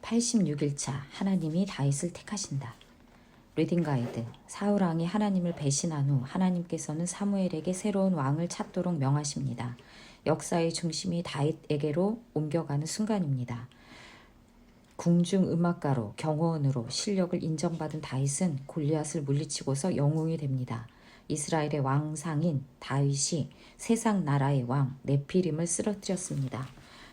86일차 하나님이 다윗을 택하신다. 리딩 가이드. 사울 왕이 하나님을 배신한 후 하나님께서는 사무엘에게 새로운 왕을 찾도록 명하십니다. 역사의 중심이 다윗에게로 옮겨가는 순간입니다. 궁중 음악가로 경호원으로 실력을 인정받은 다윗은 골리앗을 물리치고서 영웅이 됩니다. 이스라엘의 왕상인 다윗이 세상 나라의 왕 네피림을 쓰러뜨렸습니다.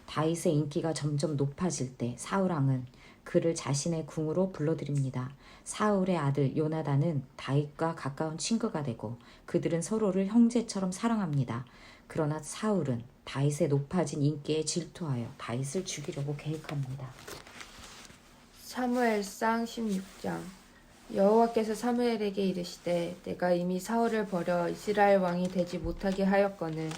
다윗의 인기가 점점 높아질 때 사울 왕은 그를 자신의 궁으로 불러들입니다. 사울의 아들 요나단은 다윗과 가까운 친구가 되고 그들은 서로를 형제처럼 사랑합니다. 그러나 사울은 다윗의 높아진 인기에 질투하여 다윗을 죽이려고 계획합니다. 사무엘상 16장. 여호와께서 사무엘에게 이르시되 내가 이미 사울을 버려 이스라엘 왕이 되지 못하게 하였거늘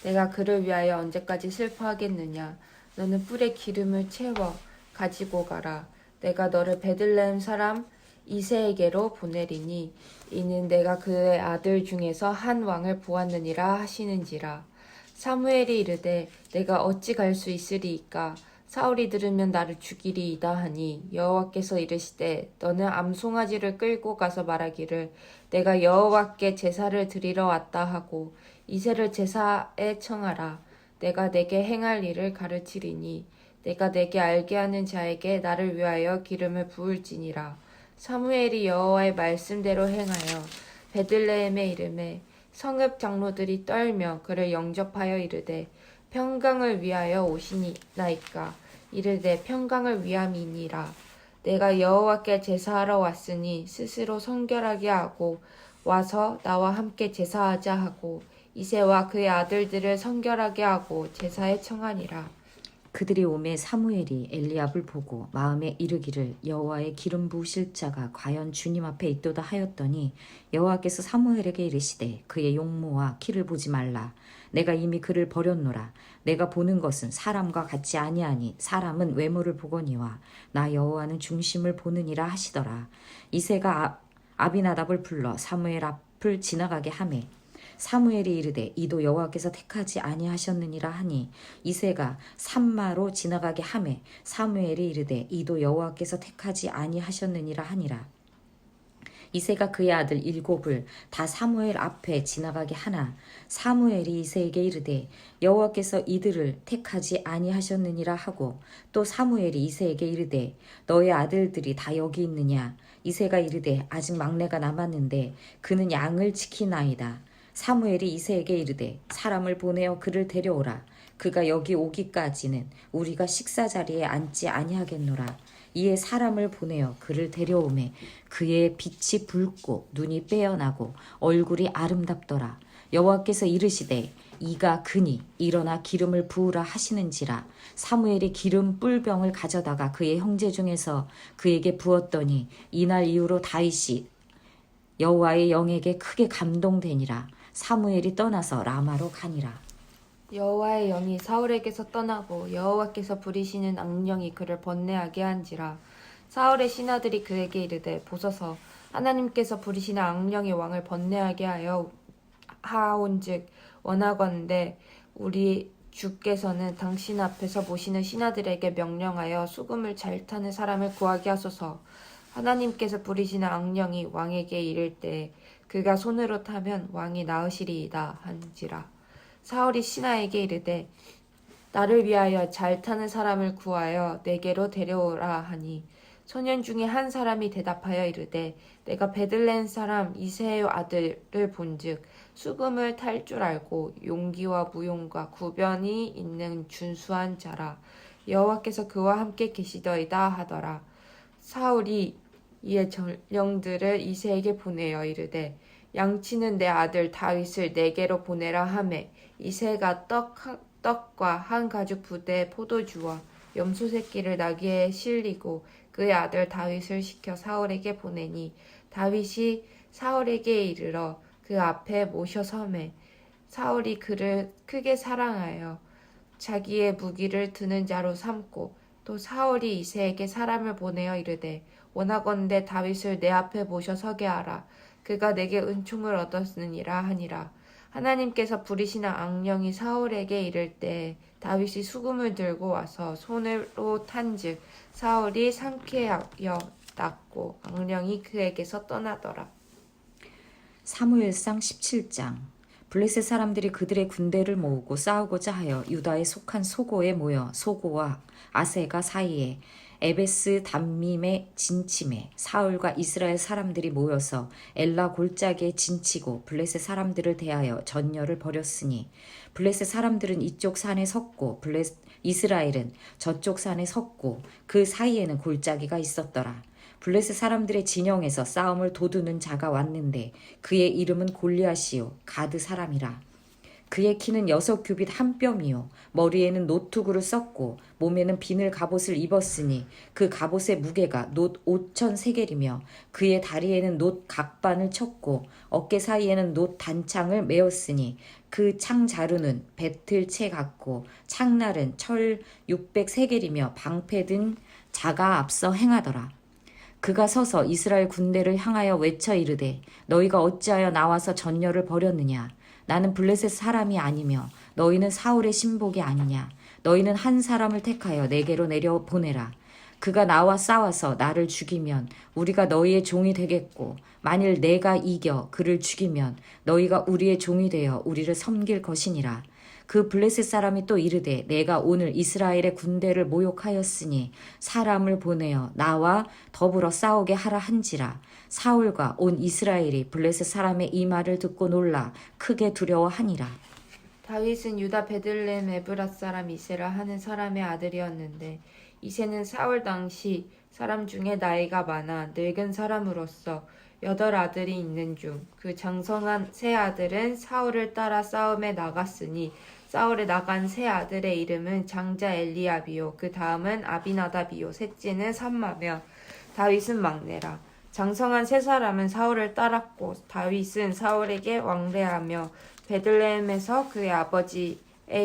내가 그를 위하여 언제까지 슬퍼하겠느냐. 너는 뿔에 기름을 채워 가지고 가라. 내가 너를 베들레헴 사람 이새에게로 보내리니 이는 내가 그의 아들 중에서 한 왕을 보았느니라 하시는지라. 사무엘이 이르되 내가 어찌 갈 수 있으리이까. 사울이 들으면 나를 죽이리이다 하니 여호와께서 이르시되 너는 암송아지를 끌고 가서 말하기를 내가 여호와께 제사를 드리러 왔다 하고 이새를 제사에 청하라. 내가 내게 행할 일을 가르치리니 내가 내게 알게 하는 자에게 나를 위하여 기름을 부을지니라. 사무엘이 여호와의 말씀대로 행하여 베들레헴에 이르매 성읍 장로들이 떨며 그를 영접하여 이르되 평강을 위하여 오시나이까. 이르되 평강을 위함이니라. 내가 여호와께 제사하러 왔으니 스스로 성결하게 하고 와서 나와 함께 제사하자 하고 이새와 그의 아들들을 성결하게 하고 제사에 청하니라. 그들이 오매 사무엘이 엘리압을 보고 마음에 이르기를 여호와의 기름 부으실 자가 과연 주님 앞에 있도다 하였더니 여호와께서 사무엘에게 이르시되 그의 용모와 키를 보지 말라. 내가 이미 그를 버렸노라. 내가 보는 것은 사람과 같지 아니하니 사람은 외모를 보거니와 나 여호와는 중심을 보느니라 하시더라. 이새가 아비나답을 불러 사무엘 앞을 지나가게 하매 사무엘이 이르되 이도 여호와께서 택하지 아니하셨느니라 하니 이새가 산마로 지나가게 하매 사무엘이 이르되 이도 여호와께서 택하지 아니하셨느니라 하니라. 이새가 그의 아들 7을 다 사무엘 앞에 지나가게 하나 사무엘이 이새에게 이르되 여호와께서 이들을 택하지 아니하셨느니라 하고 또 사무엘이 이새에게 이르되 너의 아들들이 다 여기 있느냐. 이새가 이르되 아직 막내가 남았는데 그는 양을 지키나이다. 사무엘이 이새에게 이르되 사람을 보내어 그를 데려오라. 그가 여기 오기까지는 우리가 식사 자리에 앉지 아니하겠노라. 이에 사람을 보내어 그를 데려오매 그의 빛이 붉고 눈이 빼어나고 얼굴이 아름답더라. 여호와께서 이르시되 이가 그니 일어나 기름을 부으라 하시는지라. 사무엘이 기름 뿔병을 가져다가 그의 형제 중에서 그에게 부었더니 이날 이후로 다윗이 여호와의 영에게 크게 감동되니라. 사무엘이 떠나서 라마로 가니라. 여호와의 영이 사울에게서 떠나고 여호와께서 부리시는 악령이 그를 번뇌하게 한지라. 사울의 신하들이 그에게 이르되 보소서 하나님께서 부리시는 악령이 왕을 번뇌하게 하온즉 원하건대 우리 주께서는 당신 앞에서 모시는 신하들에게 명령하여 수금을 잘 타는 사람을 구하게 하소서. 하나님께서 부리시는 악령이 왕에게 이를 때 그가 손으로 타면 왕이 나으시리이다 한지라. 사울이 신하에게 이르되 나를 위하여 잘 타는 사람을 구하여 내게로 데려오라 하니 소년 중에 한 사람이 대답하여 이르되 내가 베들레헴 사람 이새의 아들을 본즉 수금을 탈 줄 알고 용기와 무용과 구변이 있는 준수한 자라. 여호와께서 그와 함께 계시더이다 하더라. 사울이 이에 전령들을 이새에게 보내어 이르되 양치는 내 아들 다윗을 내게로 보내라 하매 이새가 떡과 한 가죽 부대 포도주와 염소 새끼를 나귀에 실리고 그의 아들 다윗을 시켜 사울에게 보내니 다윗이 사울에게 이르러 그 앞에 모셔 서매 사울이 그를 크게 사랑하여 자기의 무기를 드는 자로 삼고 또 사울이 이새에게 사람을 보내어 이르되 원하건대 다윗을 내 앞에 모셔 서게 하라. 그가 내게 은총을 얻었느니라 하니라. 하나님께서 부리시는 악령이 사울에게 이를 때 다윗이 수금을 들고 와서 손으로 탄즉 사울이 상쾌하여 낫고 악령이 그에게서 떠나더라. 사무엘상 17장. 블레셋 사람들이 그들의 군대를 모으고 싸우고자 하여 유다에 속한 소고에 모여 소고와 아세가 사이에 에베스 담밈의 진침에 사울과 이스라엘 사람들이 모여서 엘라 골짜기에 진치고 블레셋 사람들을 대하여 전열을 벌였으니 블레셋 사람들은 이쪽 산에 섰고 이스라엘은 저쪽 산에 섰고 그 사이에는 골짜기가 있었더라. 블레셋 사람들의 진영에서 싸움을 도두는 자가 왔는데 그의 이름은 골리앗이요 가드 사람이라. 그의 키는 6규빗 한 뼘이요 머리에는 노투구를 썼고 몸에는 비늘 갑옷을 입었으니 그 갑옷의 무게가 놋 5천 세겔이며 그의 다리에는 놋 각반을 쳤고 어깨 사이에는 놋 단창을 메었으니 그 창 자루는 배틀채 같고 창날은 철 600세겔이며 방패 든 자가 앞서 행하더라. 그가 서서 이스라엘 군대를 향하여 외쳐 이르되 너희가 어찌하여 나와서 전열을 벌였느냐. 나는 블레셋 사람이 아니며 너희는 사울의 신복이 아니냐. 너희는 한 사람을 택하여 내게로 내려 보내라. 그가 나와 싸워서 나를 죽이면 우리가 너희의 종이 되겠고 만일 내가 이겨 그를 죽이면 너희가 우리의 종이 되어 우리를 섬길 것이니라. 그 블레셋 사람이 또 이르되 내가 오늘 이스라엘의 군대를 모욕하였으니 사람을 보내어 나와 더불어 싸우게 하라 한지라. 사울과 온 이스라엘이 블레셋 사람의 이 말을 듣고 놀라 크게 두려워하니라. 다윗은 유다 베들레헴 에브랏 사람 이세라 하는 사람의 아들이었는데 이세는 사울 당시 사람 중에 나이가 많아 늙은 사람으로서 8 아들이 있는 중 그 장성한 세 아들은 사울을 따라 싸움에 나갔으니 사울에 나간 세 아들의 이름은 장자 엘리압이요 그 다음은 아비나답이요 셋째는 삼마며 다윗은 막내라. 장성한 세 사람은 사울을 따랐고 다윗은 사울에게 왕래하며 베들레헴에서 그의 아버지의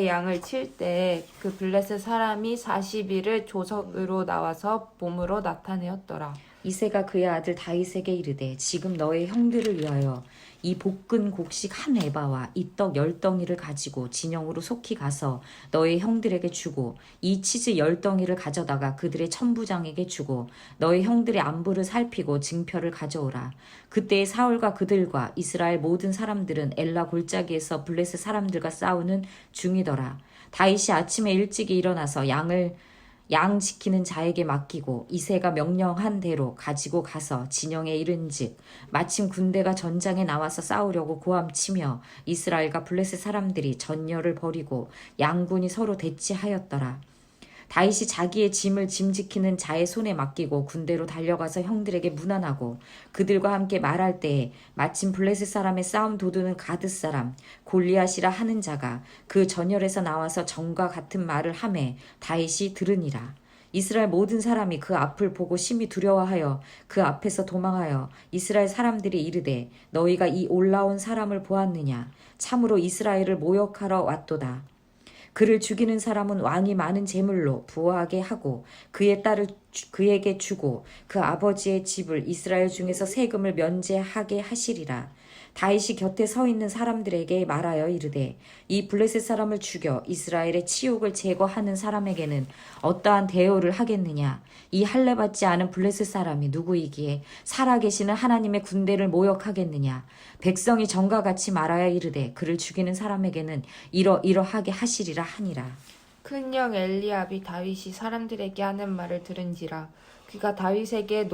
양을 칠 때에 그 블레셋 사람이 40일을 조석으로 나와서 몸으로 나타내었더라. 이새가 그의 아들 다윗에게 이르되 지금 너의 형들을 위하여 이 볶은 곡식 한 에바와 이 떡 10덩이를 가지고 진영으로 속히 가서 너의 형들에게 주고 이 치즈 10덩이를 가져다가 그들의 천부장에게 주고 너의 형들의 안부를 살피고 증표를 가져오라. 그때에 사울과 그들과 이스라엘 모든 사람들은 엘라 골짜기에서 블레셋 사람들과 싸우는 중이더라. 다윗이 아침에 일찍이 일어나서 양 지키는 자에게 맡기고 이새가 명령한 대로 가지고 가서 진영에 이른즉 마침 군대가 전장에 나와서 싸우려고 고함치며 이스라엘과 블레셋 사람들이 전열을 벌이고 양군이 서로 대치하였더라. 다윗이 자기의 짐을 짐지키는 자의 손에 맡기고 군대로 달려가서 형들에게 문안하고 그들과 함께 말할 때에 마침 블레셋 사람의 싸움 도두는 가드 사람 골리앗이라 하는 자가 그 전열에서 나와서 전과 같은 말을 하매 다윗이 들으니라. 이스라엘 모든 사람이 그 앞을 보고 심히 두려워하여 그 앞에서 도망하여 이스라엘 사람들이 이르되 너희가 이 올라온 사람을 보았느냐. 참으로 이스라엘을 모욕하러 왔도다. 그를 죽이는 사람은 왕이 많은 재물로 부하게 하고 그의 딸을 그에게 주고 그 아버지의 집을 이스라엘 중에서 세금을 면제하게 하시리라. 다윗이 곁에 서 있는 사람들에게 말하여 이르되 이 블레셋 사람을 죽여 이스라엘의 치욕을 제거하는 사람에게는 어떠한 대우를 하겠느냐. 이 할례 받지 않은 블레셋 사람이 누구이기에 살아계시는 하나님의 군대를 모욕하겠느냐. 백성이 전과 같이 말하여 이르되 그를 죽이는 사람에게는 이러하게 하시리라 하니라. 큰형 엘리압이 다윗이 사람들에게 하는 말을 들은지라 그가 다윗에게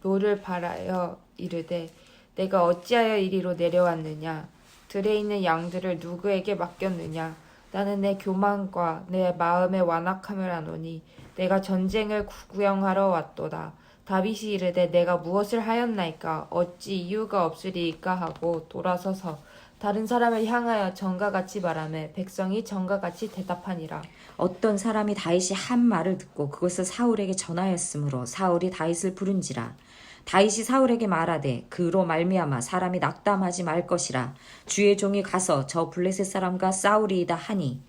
노를 바라여 이르되 내가 어찌하여 이리로 내려왔느냐. 들에 있는 양들을 누구에게 맡겼느냐. 나는 내 교만과 내 마음의 완악함을 아노니 내가 전쟁을 구경하러 왔도다. 다윗이 이르되 내가 무엇을 하였나이까. 어찌 이유가 없으리이까 하고 돌아서서 다른 사람을 향하여 전과 같이 말하며 백성이 전과 같이 대답하니라. 어떤 사람이 다윗이 한 말을 듣고 그것을 사울에게 전하였으므로 사울이 다윗을 부른지라. 다윗이 사울에게 말하되 그로 말미암아 사람이 낙담하지 말 것이라. 주의 종이 가서 저 블레셋 사람과 싸우리이다 하니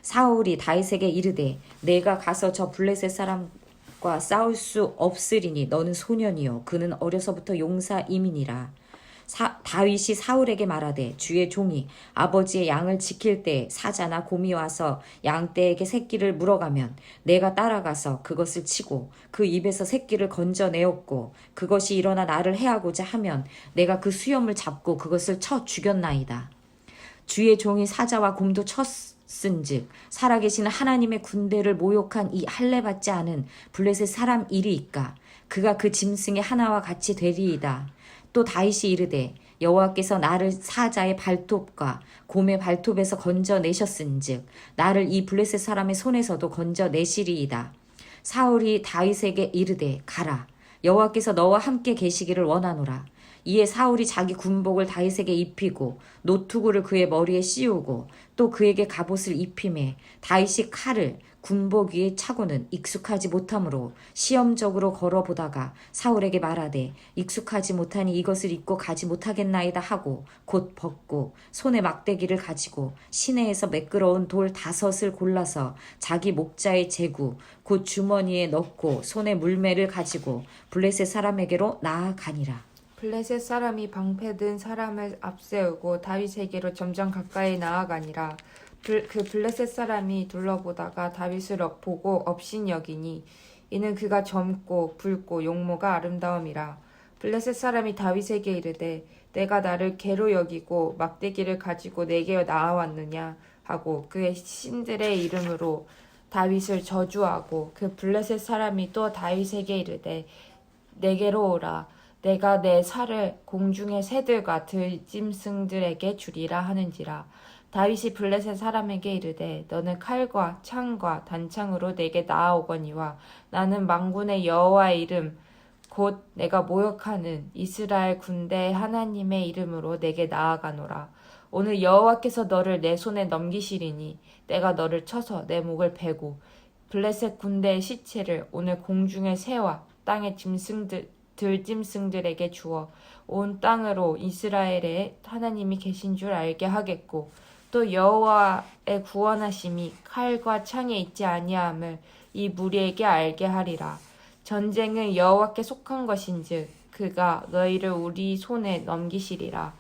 사울이 다윗에게 이르되 내가 가서 저 블레셋 사람과 싸울 수 없으리니 너는 소년이요 그는 어려서부터 용사임이니라. 다윗이 사울에게 말하되 주의 종이 아버지의 양을 지킬 때 사자나 곰이 와서 양떼에게 새끼를 물어가면 내가 따라가서 그것을 치고 그 입에서 새끼를 건져내었고 그것이 일어나 나를 해하고자 하면 내가 그 수염을 잡고 그것을 쳐 죽였나이다. 주의 종이 사자와 곰도 쳤은즉 살아계시는 하나님의 군대를 모욕한 이 할례받지 않은 블레셋 사람 이리이까 그가 그 짐승의 하나와 같이 되리이다. 또 다윗이 이르되 여호와께서 나를 사자의 발톱과 곰의 발톱에서 건져내셨은즉 나를 이 블레셋 사람의 손에서도 건져내시리이다. 사울이 다윗에게 이르되 가라. 여호와께서 너와 함께 계시기를 원하노라. 이에 사울이 자기 군복을 다윗에게 입히고 노투구를 그의 머리에 씌우고 또 그에게 갑옷을 입히매 다윗이 칼을 군복 위에 차고는 익숙하지 못하므로 시험적으로 걸어보다가 사울에게 말하되 익숙하지 못하니 이것을 입고 가지 못하겠나이다 하고 곧 벗고 손에 막대기를 가지고 시내에서 매끄러운 돌 5을 골라서 자기 목자의 제구 곧 주머니에 넣고 손에 물매를 가지고 블레셋 사람에게로 나아가니라. 블레셋 사람이 방패든 사람을 앞세우고 다윗에게로 점점 가까이 나아가니라. 그 블레셋 사람이 둘러보다가 다윗을 보고 업신여기니 이는 그가 젊고 붉고 용모가 아름다움이라. 블레셋 사람이 다윗에게 이르되 내가 나를 개로 여기고 막대기를 가지고 내게 나아왔느냐 하고 그의 신들의 이름으로 다윗을 저주하고 그 블레셋 사람이 또 다윗에게 이르되 내게로 오라. 내가 내 살을 공중의 새들과 들짐승들에게 주리라 하는지라. 다윗이 블레셋 사람에게 이르되 너는 칼과 창과 단창으로 내게 나아오거니와 나는 만군의 여호와의 이름 곧 내가 모욕하는 이스라엘 군대의 하나님의 이름으로 내게 나아가노라. 오늘 여호와께서 너를 내 손에 넘기시리니 내가 너를 쳐서 내 목을 베고 블레셋 군대의 시체를 오늘 공중의 새와 땅의 들짐승들에게 주어 온 땅으로 이스라엘의 하나님이 계신 줄 알게 하겠고 또 여호와의 구원하심이 칼과 창에 있지 아니함을 이 무리에게 알게 하리라. 전쟁은 여호와께 속한 것인즉 그가 너희를 우리 손에 넘기시리라.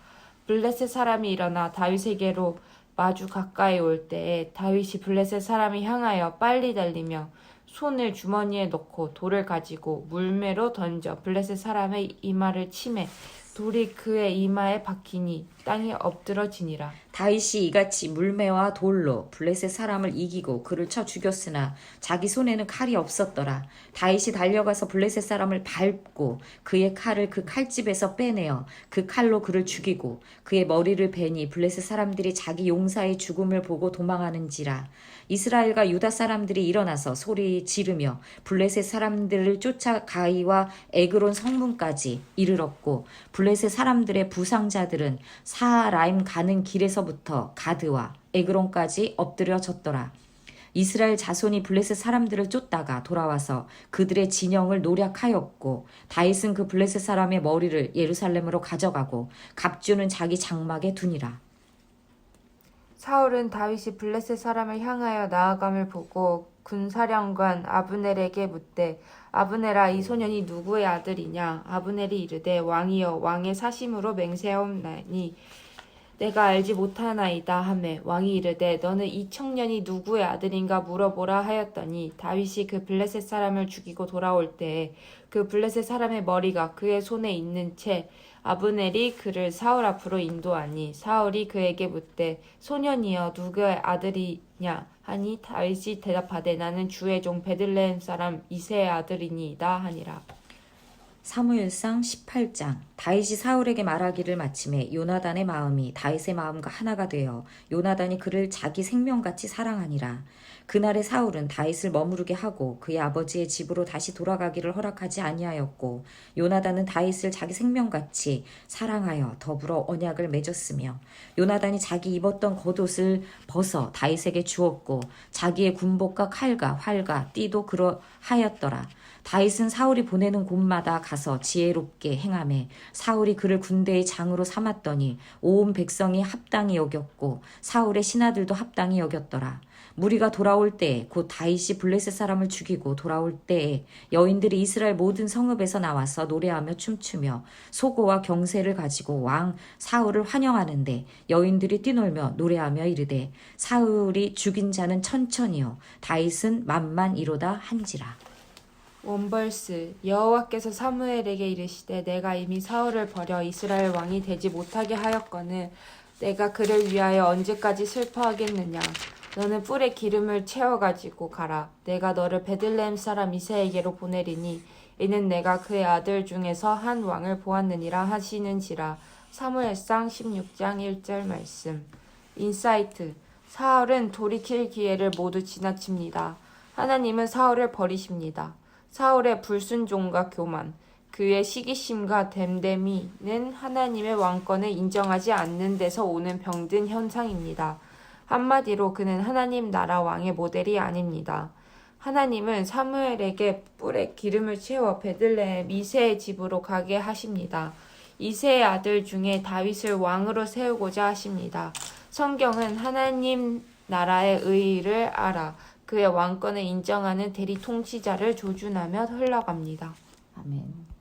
블레셋 사람이 일어나 다윗에게로 마주 가까이 올 때에 다윗이 블레셋 사람을 향하여 빨리 달리며 손을 주머니에 넣고 돌을 가지고 물매로 던져 블레셋 사람의 이마를 치매 돌이 그의 이마에 박히니 땅에 엎드러지니라. 다윗이 이같이 물매와 돌로 블레셋 사람을 이기고 그를 쳐 죽였으나 자기 손에는 칼이 없었더라. 다윗이 달려가서 블레셋 사람을 밟고 그의 칼을 그 칼집에서 빼내어 그 칼로 그를 죽이고 그의 머리를 베니 블레셋 사람들이 자기 용사의 죽음을 보고 도망하는지라. 이스라엘과 유다 사람들이 일어나서 소리 지르며 블레셋 사람들을 쫓아 가이와 에그론 성문까지 이르렀고 블레셋 사람들의 부상자들은 사라임 가는 길에서부터 가드와 에그론까지 엎드려졌더라. 이스라엘 자손이 블레셋 사람들을 쫓다가 돌아와서 그들의 진영을 노략하였고 다윗은 그 블레셋 사람의 머리를 예루살렘으로 가져가고 갑주는 자기 장막에 두니라. 사울은 다윗이 블레셋 사람을 향하여 나아감을 보고 군사령관 아브넬에게 묻되 아브넬아 이 소년이 누구의 아들이냐. 아브넬이 이르되 왕이여 왕의 사심으로 맹세하옵나니 내가 알지 못하나이다 하매 왕이 이르되 너는 이 청년이 누구의 아들인가 물어보라 하였더니 다윗이 그 블레셋 사람을 죽이고 돌아올 때에 그 블레셋 사람의 머리가 그의 손에 있는 채 아브넬이 그를 사울 앞으로 인도하니 사울이 그에게 묻되 소년이여 누구의 아들이냐 하니 다윗이 대답하되 나는 주의 종 베들레헴 사람 이새의 아들이니이다 하니라. 사무엘상 18장. 다윗이 사울에게 말하기를 마침에 요나단의 마음이 다윗의 마음과 하나가 되어 요나단이 그를 자기 생명같이 사랑하니라. 그날에 사울은 다윗을 머무르게 하고 그의 아버지의 집으로 다시 돌아가기를 허락하지 아니하였고 요나단은 다윗을 자기 생명같이 사랑하여 더불어 언약을 맺었으며 요나단이 자기 입었던 겉옷을 벗어 다윗에게 주었고 자기의 군복과 칼과 활과 띠도 그러하였더라. 다윗은 사울이 보내는 곳마다 가서 지혜롭게 행하매 사울이 그를 군대의 장으로 삼았더니 온 백성이 합당히 여겼고 사울의 신하들도 합당히 여겼더라. 무리가 돌아올 때에 곧 다윗이 블레셋 사람을 죽이고 돌아올 때에 여인들이 이스라엘 모든 성읍에서 나와서 노래하며 춤추며 소고와 경세를 가지고 왕 사울을 환영하는데 여인들이 뛰놀며 노래하며 이르되 사울이 죽인 자는 천천히요 다윗은 만만이로다 한지라. 원벌스 여호와께서 사무엘에게 이르시되 내가 이미 사울을 버려 이스라엘 왕이 되지 못하게 하였거늘 내가 그를 위하여 언제까지 슬퍼하겠느냐. 너는 뿔에 기름을 채워가지고 가라. 내가 너를 베들레헴 사람 이새에게로 보내리니 이는 내가 그의 아들 중에서 한 왕을 보았느니라 하시는지라. 사무엘상 16장 1절 말씀. 인사이트 사울은 돌이킬 기회를 모두 지나칩니다. 하나님은 사울을 버리십니다. 사울의 불순종과 교만, 그의 시기심과 됨됨이는 하나님의 왕권을 인정하지 않는 데서 오는 병든 현상입니다. 한마디로 그는 하나님 나라 왕의 모델이 아닙니다. 하나님은 사무엘에게 뿔에 기름을 채워 베들레헴 이새의 집으로 가게 하십니다. 이새의 아들 중에 다윗을 왕으로 세우고자 하십니다. 성경은 하나님 나라의 의의를 알아 그의 왕권을 인정하는 대리 통치자를 조준하며 흘러갑니다. 아멘.